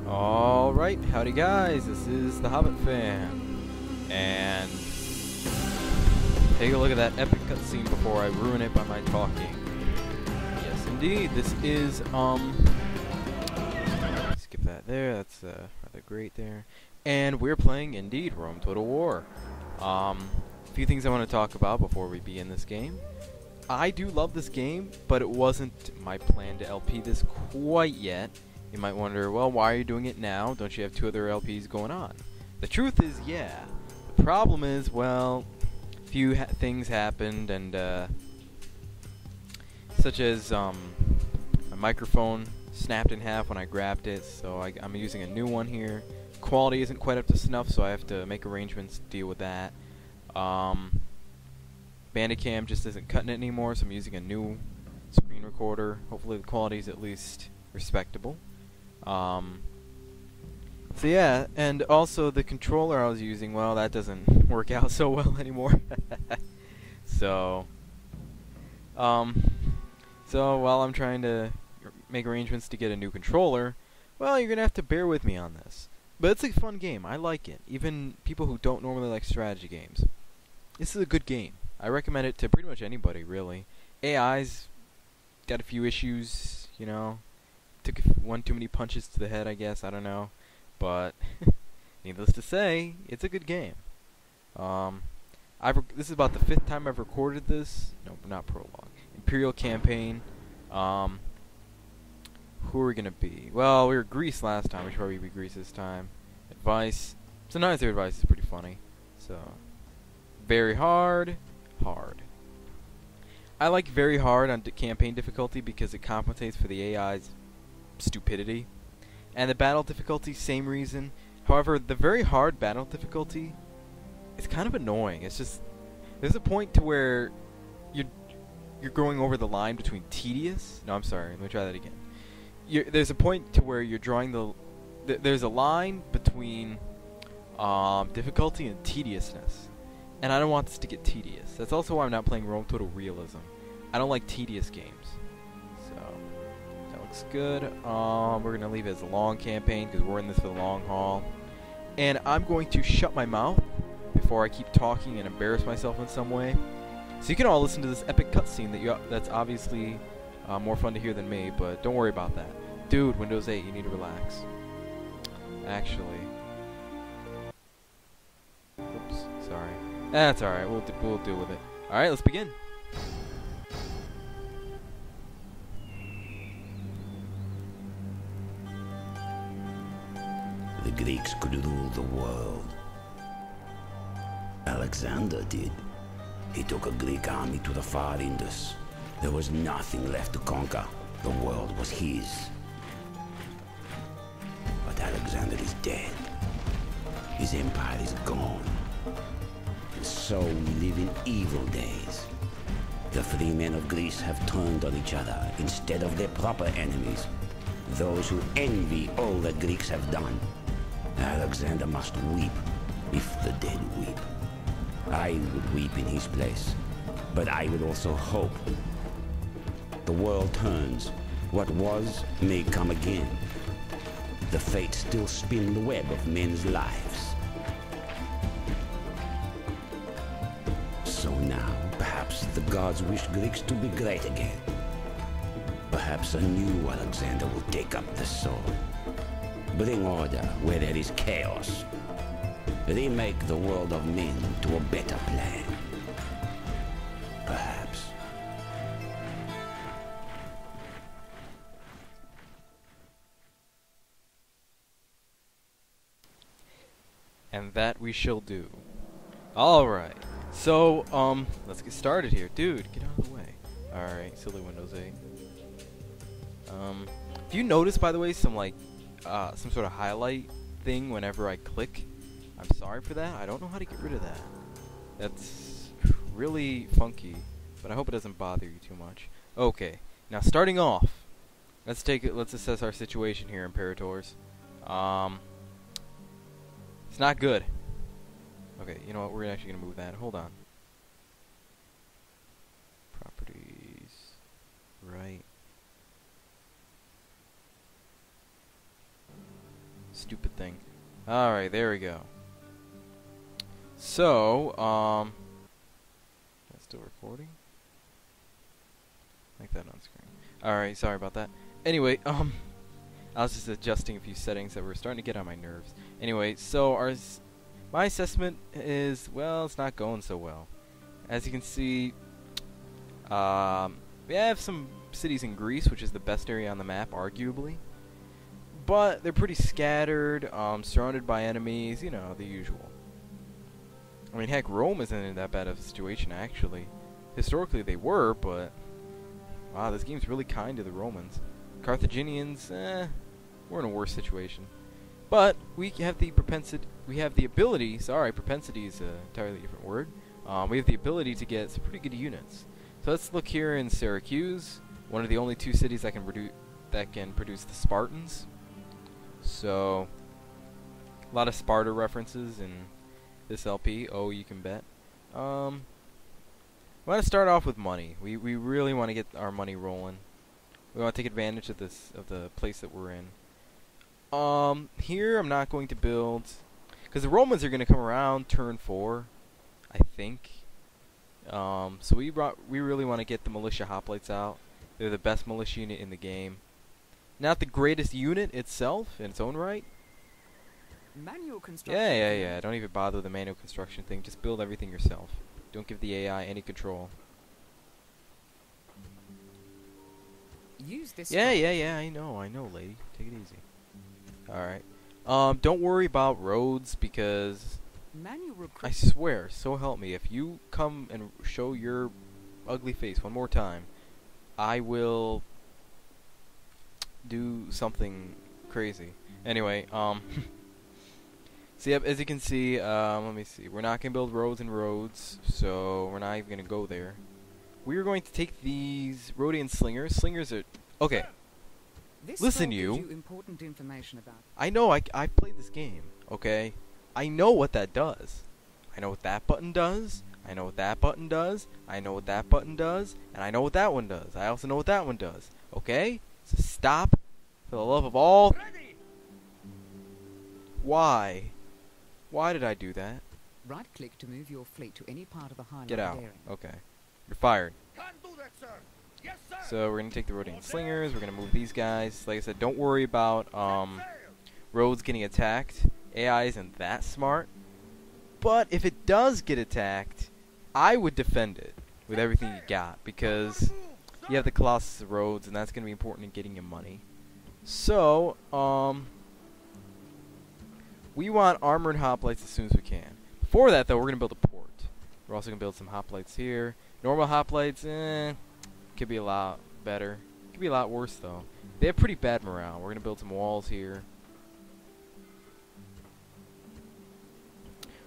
Alright, howdy guys, this is the Hobbit fan, and take a look at that epic cutscene before I ruin it by my talking. Yes indeed, this is, skip that there, that's rather great there, and we're playing, indeed, Rome Total War. A few things I want to talk about before we begin this game. I do love this game, but it wasn't my plan to LP this quite yet. You might wonder, well, why are you doing it now? Don't you have 2 other LPs going on? The truth is, yeah. The problem is, well, a few things happened, and such as my microphone snapped in half when I grabbed it, so I'm using a new one here. Quality isn't quite up to snuff, so I have to make arrangements to deal with that. Bandicam just isn't cutting it anymore, so I'm using a new screen recorder. Hopefully the quality is at least respectable. So yeah, and also the controller I was using, well, that doesn't work out so well anymore. So while I'm trying to make arrangements to get a new controller, well, you're gonna have to bear with me on this. But it's a fun game. I like it. Even people who don't normally like strategy games. This is a good game. I recommend it to pretty much anybody, really. AI's got a few issues, you know. Took one too many punches to the head, I guess. I don't know. But needless to say, it's a good game. This is about the 5th time I've recorded this. No, not prologue. Imperial campaign. Who are we gonna be? Well, we were Greece last time. We should probably be Greece this time. Advice. So neither advice is pretty funny. So very hard. I like very hard on campaign difficulty because it compensates for the AI's stupidity. And the battle difficulty, same reason. However, the very hard battle difficulty is kind of annoying. It's just there's a point to where you're going over the line between tedious. No, I'm sorry. Let me try that again. There's a point to where you're drawing there's a line between difficulty and tediousness. And I don't want this to get tedious. That's also why I'm not playing Rome Total Realism. I don't like tedious games. So that looks good. We're going to leave it as a long campaign because we're in this for the long haul. And I'm going to shut my mouth before I keep talking and embarrass myself in some way. So you can all listen to this epic cutscene that's obviously more fun to hear than me, but don't worry about that. Dude, Windows 8, you need to relax. Actually. Oops, sorry. That's alright, we'll deal with it. Alright, let's begin. The Greeks could rule the world. Alexander did. He took a Greek army to the far Indus. There was nothing left to conquer. The world was his. But Alexander is dead. His empire is gone. And so we live in evil days. The free men of Greece have turned on each other instead of their proper enemies, those who envy all that Greeks have done. Alexander must weep if the dead weep. I would weep in his place, but I would also hope. The world turns. What was may come again. The fates still spin the web of men's lives. So now, perhaps the gods wish Greeks to be great again. Perhaps a new Alexander will take up the sword. Bring order where there is chaos. Remake the world of men to a better plan. Perhaps. And that we shall do. Alright. So, let's get started here. Dude, get out of the way. Alright, silly Windows 8. If you notice, by the way, some some sort of highlight thing whenever I click, I'm sorry for that. I don't know how to get rid of that. That's really funky, but I hope it doesn't bother you too much. Okay, now starting off, let's assess our situation here, Imperators. It's not good. Okay, you know what? We're actually gonna move that. Hold on. Properties, right? Stupid thing. All right, there we go. So, that's still recording. Like that on screen. All right, sorry about that. Anyway, I was just adjusting a few settings that were starting to get on my nerves. Anyway, so my assessment is, well, it's not going so well. As you can see, we have some cities in Greece, which is the best area on the map, arguably. But they're pretty scattered, surrounded by enemies, you know, the usual. I mean, heck, Rome isn't in that bad of a situation, actually. Historically, they were, but wow, this game's really kind to the Romans. Carthaginians, we're in a worse situation. But we have the ability, sorry, propensity is an entirely different word. We have the ability to get some pretty good units. So let's look here in Syracuse, one of the only 2 cities that can produce the Spartans. So, a lot of Sparta references in this LP. Oh, you can bet. We want to start off with money. We really want to get our money rolling. We want to take advantage of the place that we're in. Here I'm not going to build, because the Romans are going to come around turn 4, I think. So we really want to get the militia hoplites out. They're the best militia unit in the game. Not the greatest unit itself in its own right. Manual construction. Yeah. Don't even bother with the manual construction thing. Just build everything yourself. Don't give the AI any control. Use this. Yeah. I know, lady. Take it easy. All right. Don't worry about roads because I swear, so help me, if you come and show your ugly face one more time, I will do something crazy. Anyway, so yep, as you can see, let me see. We're not gonna build roads and roads, so we're not even gonna go there. We are going to take these Rhodian slingers. Slingers are okay. Listen, you. Important information about. I know. I played this game. Okay. I know what that does. I know what that button does. I know what that button does. I know what that button does, and I know what that one does. I also know what that one does. Okay. So stop, for the love of all. Why? Why did I do that? Right-click to move your fleet to any part of the highlighted Get out. area. Okay. You're fired. Can't do that, sir. Yes, sir. So we're gonna take the Rhodian slingers. We're gonna move these guys. Like I said, don't worry about roads getting attacked. AI isn't that smart. But if it does get attacked, I would defend it with everything you got, because you have the Colossus of Rhodes, and that's gonna be important in getting you money. So, we want armored hoplites as soon as we can. Before that, though, we're gonna build a port. We're also gonna build some hoplites here. Normal hoplites, could be a lot better. Could be a lot worse, though. They have pretty bad morale. We're gonna build some walls here.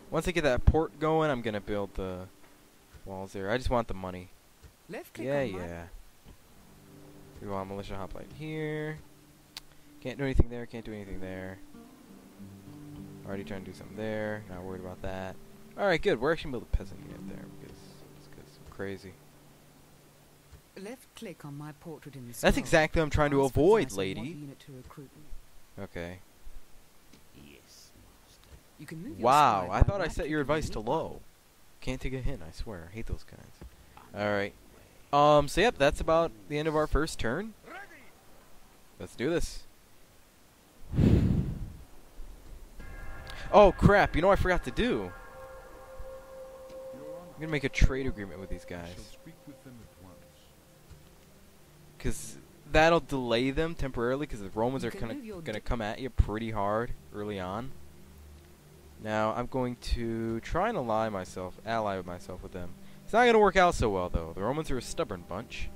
Once I get that port going, I'm gonna build the walls there. I just want the money. Left click Yeah. We want militia hoplite here. Can't do anything there. Can't do anything there. Already trying to do something there. Not worried about that. All right, good. We're actually gonna build a peasant unit there because I'm crazy. Left click on my portrait in the That's exactly what I'm trying to avoid, lady. Okay. Yes, master. You can move Wow, I thought I set your advice to low. Can't take a hint, I swear. I hate those guys. Alright. So yep, that's about the end of our first turn. Let's do this. Oh crap, you know what I forgot to do? I'm gonna make a trade agreement with these guys. Because that'll delay them temporarily, because the Romans are gonna come at you pretty hard early on. Now I'm going to try and ally myself with them. It's not gonna work out so well though. The Romans are a stubborn bunch.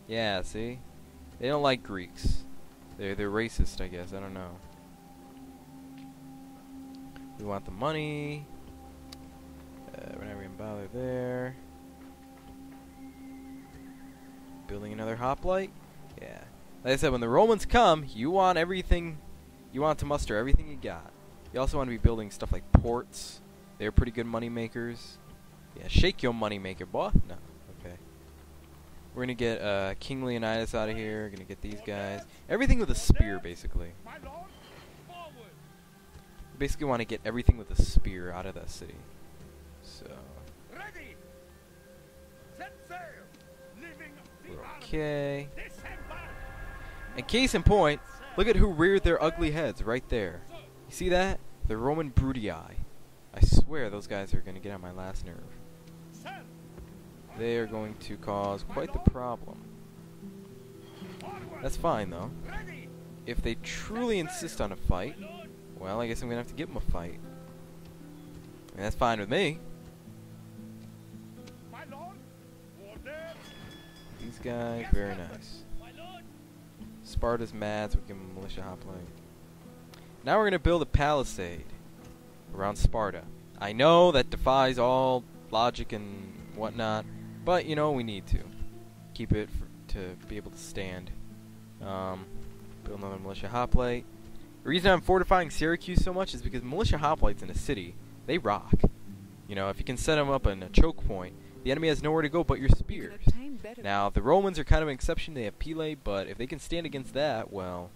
Yeah, see? They don't like Greeks. They're racist, I guess. I don't know. We want the money. We're not even bother there. Building another hoplite? Yeah. Like I said, when the Romans come, you want everything. You want to muster everything you got. You also want to be building stuff like ports. They're pretty good money makers. Yeah, shake your money maker, boy. No. Okay. We're gonna get King Leonidas out of here. We're gonna get these guys. Everything with a spear, basically. My lord, forward. Basically want to get everything with a spear out of that city. So Ready. Set sail. Leaving the we're army. okay. Disembark. And case in point, look at who reared their ugly heads right there. You see that? The Roman Brutii. I swear those guys are gonna get on my last nerve. Sir. They are going to cause quite the problem. Forward. That's fine though. Ready. If they truly insist on a fight, My lord. well, I guess I'm gonna have to give them a fight. And that's fine with me. My lord. Order. These guys, very nice. My lord. Sparta's mad, so we give them a militia hoplite. Now we're gonna build a palisade around Sparta. I know that defies all logic and whatnot, but you know we need to keep it to be able to stand. Build another militia hoplite. The reason I'm fortifying Syracuse so much is because militia hoplites in a city, they rock. You know, if you can set them up in a choke point, the enemy has nowhere to go but your spears. Now, the Romans are kind of an exception. They have pile, but if they can stand against that, well,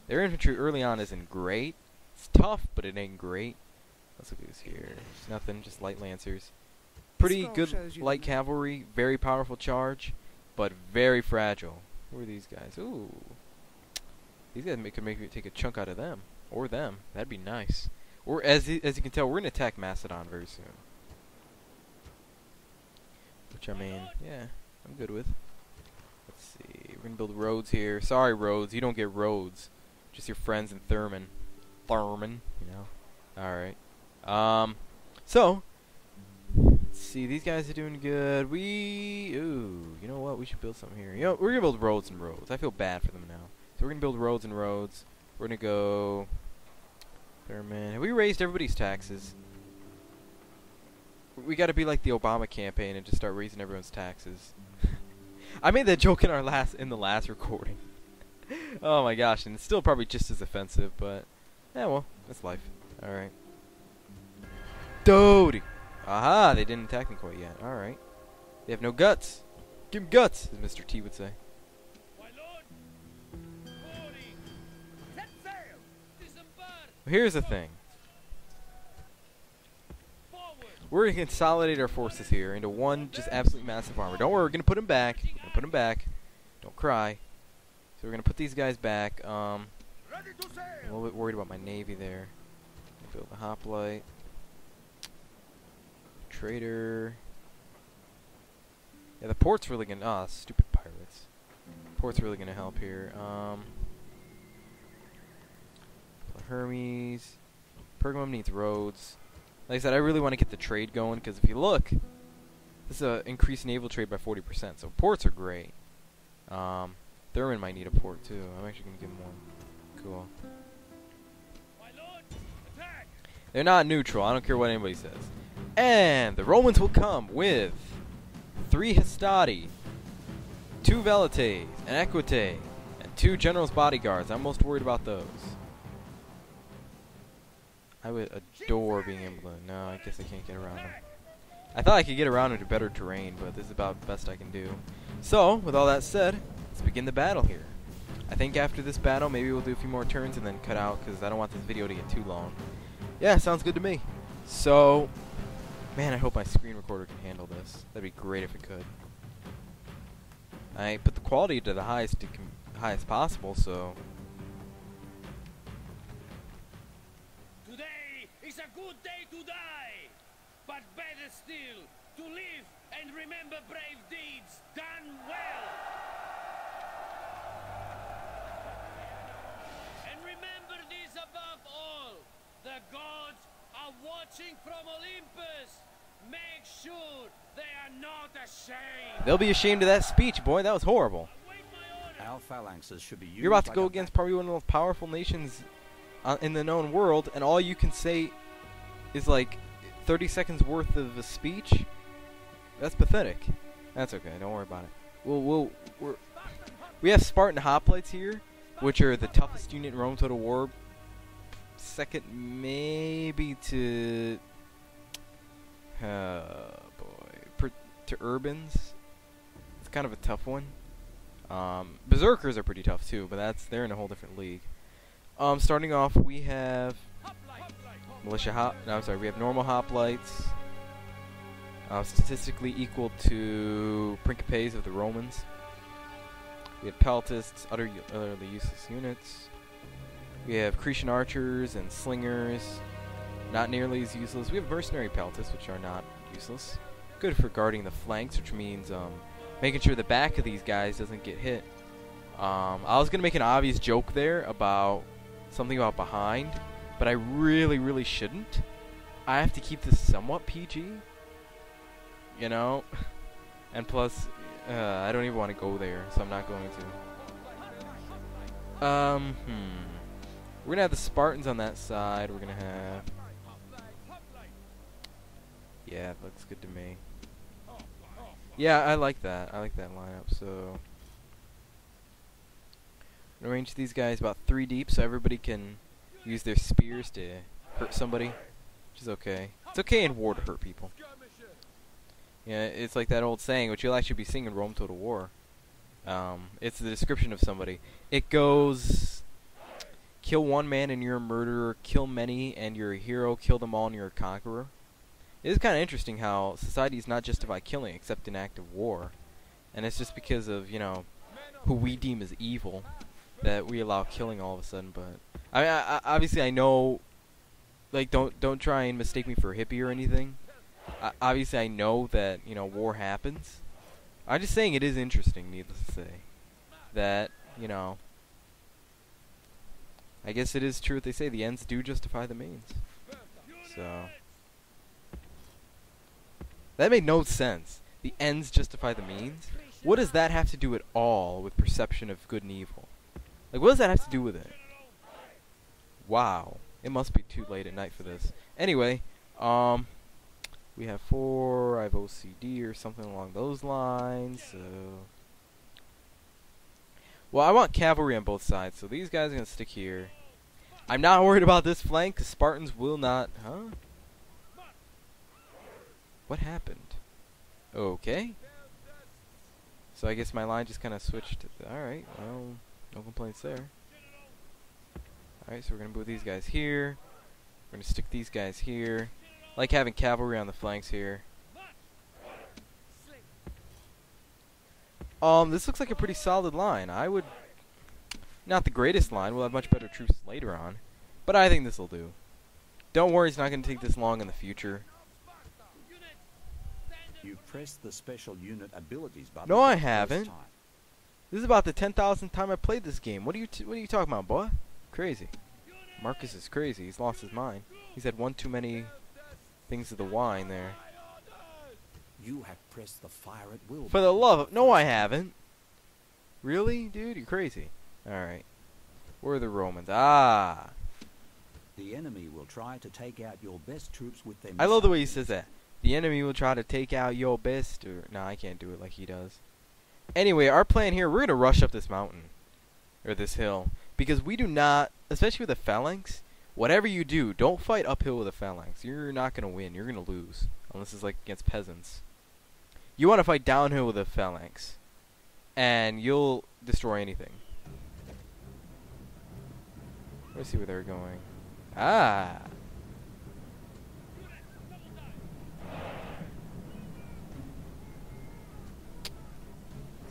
their infantry early on isn't great. It's tough, but it ain't great. Let's look at this here. There's nothing, just light lancers. Pretty good light cavalry, very powerful charge, but very fragile. Who are these guys? Ooh. These guys could make me take a chunk out of them. Or them. That'd be nice. Or, as you can tell, we're going to attack Macedon very soon. Which, I mean, yeah, I'm good with. Let's see. We're going to build roads here. Sorry, roads. You don't get roads. Just your friends in Thurman. Thurman, you know. Alright. So, let's see. These guys are doing good. Ooh, you know what? We should build something here. You know, we're going to build roads and roads. I feel bad for them now. So we're going to build roads and roads. We're going to go Thurman. Have we raised everybody's taxes? We got to be like the Obama campaign and just start raising everyone's taxes. I made that joke in the last recording. Oh my gosh, and it's still probably just as offensive, but yeah, well, that's life. All right. Doty. Aha, they didn't attack me quite yet. All right. They have no guts. Give 'em guts, as Mr. T would say. My lord. Boarding. Set sail. Disembark. Well, here's the thing. Forward. We're going to consolidate our forces here into one just absolutely massive armor. Don't worry, we're going to put them back. We're going to put them back. Don't cry. So we're going to put these guys back. Ready to I'm a sail. little bit worried about my navy there. Build a hoplite. Trader. Yeah, the port's really going to... Ah, stupid pirates. Port's really going to help here. Hermes. Pergamum needs roads. Like I said, I really want to get the trade going, because if you look, this is increased naval trade by 40%, so ports are great. Thurman might need a port, too. I'm actually going to give him one. Cool. My lord. Attack. They're not neutral, I don't care what anybody says. And the Romans will come with 3 Hastati, 2 Velites, an Equite, and 2 General's Bodyguards. I'm most worried about those. I would adore being able to... No, I guess I can't get around them. I thought I could get around into better terrain, but this is about the best I can do. So, with all that said, let's begin the battle here. I think after this battle, maybe we'll do a few more turns and then cut out, because I don't want this video to get too long. Yeah, sounds good to me. So, man, I hope my screen recorder can handle this. That'd be great if it could. I put the quality to the highest possible, so... Today is a good day to die, but better still to live and remember brave deeds done well. And remember this above all: the gods are watching from Olympus. Make sure they are not ashamed. They'll be ashamed of that speech, boy. That was horrible. Await my order. Our phalanxes should be used. You're about to like go a against probably one of the most powerful nations in the known world, and all you can say is like 30 seconds worth of a speech. That's pathetic. That's okay. Don't worry about it. We have Spartan hoplites here, which are the toughest unit in Rome Total War. Second, maybe to to Urbans. It's kind of a tough one. Berserkers are pretty tough too, but they're in a whole different league. Starting off, we have militia we have normal hoplites, statistically equal to Principes of the Romans. We have peltists, utterly useless units. We have Cretan archers and slingers, not nearly as useless. We have mercenary peltists, which are not useless. Good for guarding the flanks, which means making sure the back of these guys doesn't get hit. I was gonna make an obvious joke there about something about behind, but I really shouldn't. I have to keep this somewhat PG, you know. And plus, I don't even want to go there, so I'm not going to. We're gonna have the Spartans on that side. We're gonna have. Yeah, it looks good to me. Yeah, I like that. I like that lineup. So, arrange these guys about 3 deep, so everybody can use their spears to hurt somebody, which is okay. It's okay in war to hurt people. Yeah, it's like that old saying, which you'll actually be seeing in Rome Total War. It's the description of somebody. It goes, kill one man and you're a murderer, kill many and you're a hero, kill them all and you're a conqueror. It is kind of interesting how society is not justified killing except in act of war. And it's just because of, you know, who we deem as evil that we allow killing all of a sudden. But I obviously I know, like, don't try and mistake me for a hippie or anything. Obviously I know that, you know, war happens. I'm just saying it is interesting, needless to say, that, you know, I guess it is true what they say, the ends do justify the means. So that made no sense. The ends justify the means? What does that have to do at all with perception of good and evil? Like, what does that have to do with it? Wow. It must be too late at night for this. Anyway, we have 4, I have OCD or something along those lines, so. Well, I want cavalry on both sides, so these guys are going to stick here. I'm not worried about this flank, because Spartans will not, huh? What happened? Okay. So I guess my line just kind of switched. Alright, well, no complaints there. Alright, so we're going to move these guys here. We're going to stick these guys here. I like having cavalry on the flanks here. This looks like a pretty solid line. I would... Not the greatest line. We'll have much better troops later on. But I think this will do. Don't worry, it's not going to take this long in the future. You pressed the special unit abilities button. No, I haven't. This is about the 10,000th time I played this game. What are you talking about, boy? Crazy. Marcus is crazy. He's lost his mind. He's had one too many things of the wine there. You have pressed the fire at will. For the love of... No, I haven't. Really? Dude, you're crazy. Alright. Where are the Romans? Ah. The enemy will try to take out your best troops with their... I love the way he says that. The enemy will try to take out your best... Or, nah, I can't do it like he does. Anyway, our plan here, we're going to rush up this mountain. Or this hill. Because we do not... Especially with the phalanx... Whatever you do, don't fight uphill with a phalanx. You're not going to win. You're going to lose. Unless it's like against peasants. You want to fight downhill with a phalanx. And you'll destroy anything. Let's see where they're going. Ah!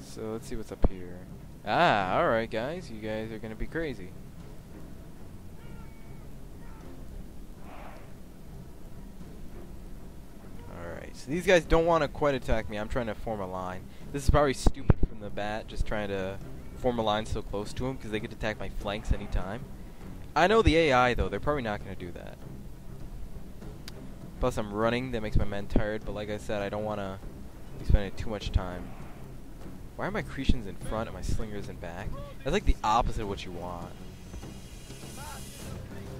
So let's see what's up here. Ah, alright guys. You guys are going to be crazy. Alright, so these guys don't want to quite attack me. I'm trying to form a line. This is probably stupid from the bat, just trying to form a line so close to them, because they could attack my flanks anytime. I know the AI, though. They're probably not going to do that. Plus, I'm running. That makes my men tired, but like I said, I don't want to be spending too much time. Why are my Cretians in front and my slingers in back? That's like the opposite of what you want.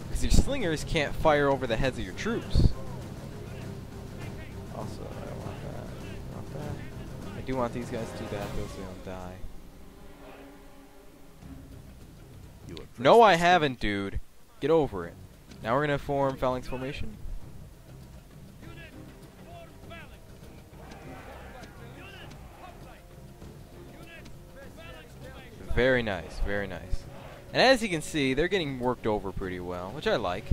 Because your slingers can't fire over the heads of your troops. Also, I don't want that. I want that. I do want these guys to do that, those don't die. No, I haven't, dude. Get over it. Now we're gonna form phalanx formation. Very nice, very nice. And as you can see, they're getting worked over pretty well, which I like.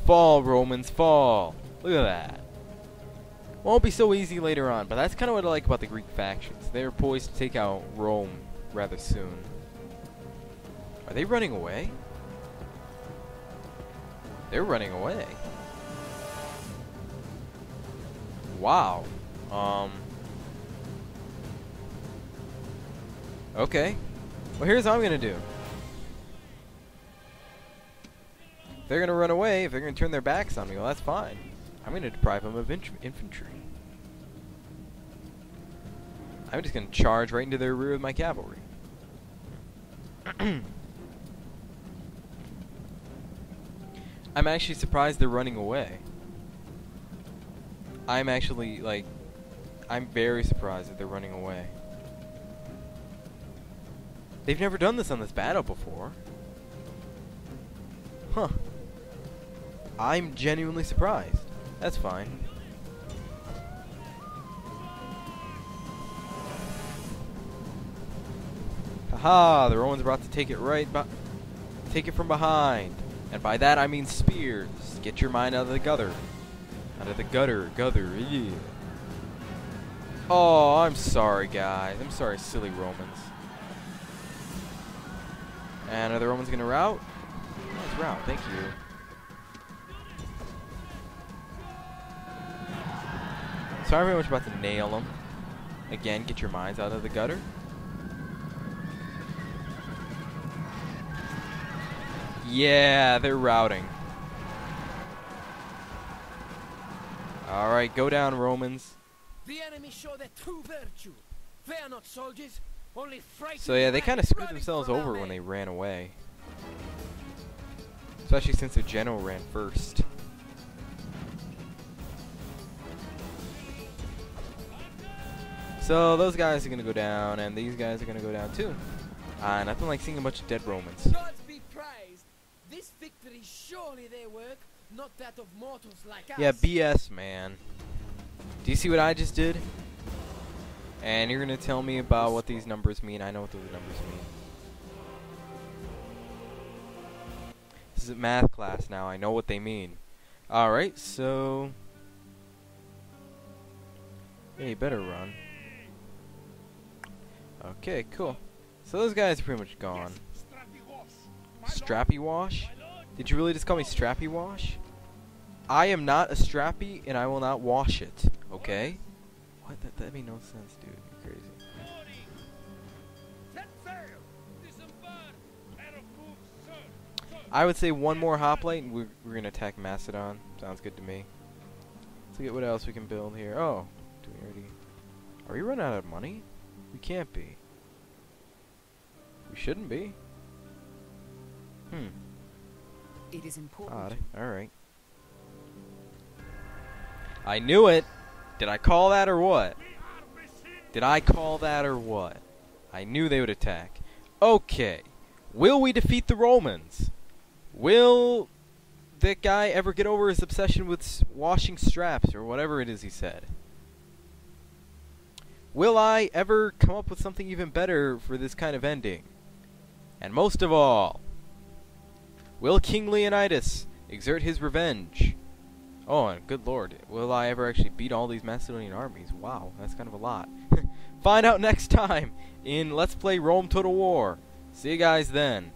Fall, Romans, fall. Look at that. Won't be so easy later on, but that's kind of what I like about the Greek factions. They're poised to take out Rome rather soon. Are they running away? They're running away. Wow. Okay. Well, here's what I'm gonna do. If they're gonna run away, if they're gonna turn their backs on me, well, that's fine. I'm gonna deprive them of infantry. I'm just gonna charge right into their rear with my cavalry. I'm actually surprised they're running away. I'm actually, like, I'm very surprised that they're running away. They've never done this on this battle before. Huh. I'm genuinely surprised. That's fine. Haha, the Romans are about to take it take it from behind. And by that I mean spears. Get your mind out of the gutter. Out of the gutter, yeah. Oh, I'm sorry, guys. I'm sorry, silly Romans. And are the Romans gonna rout? Nice rout, thank you. Sorry very much about to nail them. Again, get your minds out of the gutter. Yeah, they're routing. Alright, go down, Romans. The enemy show their true virtue. They are not soldiers, only frightened. So yeah, they kind of screwed themselves over when they ran away. Especially since their general ran first. So those guys are going to go down, and these guys are going to go down too. Nothing like seeing a bunch of dead Romans. Gods be praised. This victory is surely their work, not that of mortals like us. Yeah, BS, man. Do you see what I just did? And you're going to tell me about what these numbers mean. I know what those numbers mean. This is a math class now. I know what they mean. Alright, so... yeah, you better run. Okay, cool. So those guys are pretty much gone. Strappy Wash? Did you really just call me Strappy Wash? I am not a Strappy, and I will not wash it. Okay? What? That made no sense, dude. You're crazy. I would say one more hoplite, and we're gonna attack Macedon. Sounds good to me. Let's look at what else we can build here. Oh, do we already? Are we running out of money? We can't be. We shouldn't be. It is important. Odd. Alright. I knew it! Did I call that or what? Did I call that or what? I knew they would attack. Okay. Will we defeat the Romans? Will that guy ever get over his obsession with washing straps or whatever it is he said? Will I ever come up with something even better for this kind of ending? And most of all, will King Leonidas exert his revenge? Oh, and good lord, will I ever actually beat all these Macedonian armies? Wow, that's kind of a lot. Find out next time in Let's Play Rome Total War. See you guys then.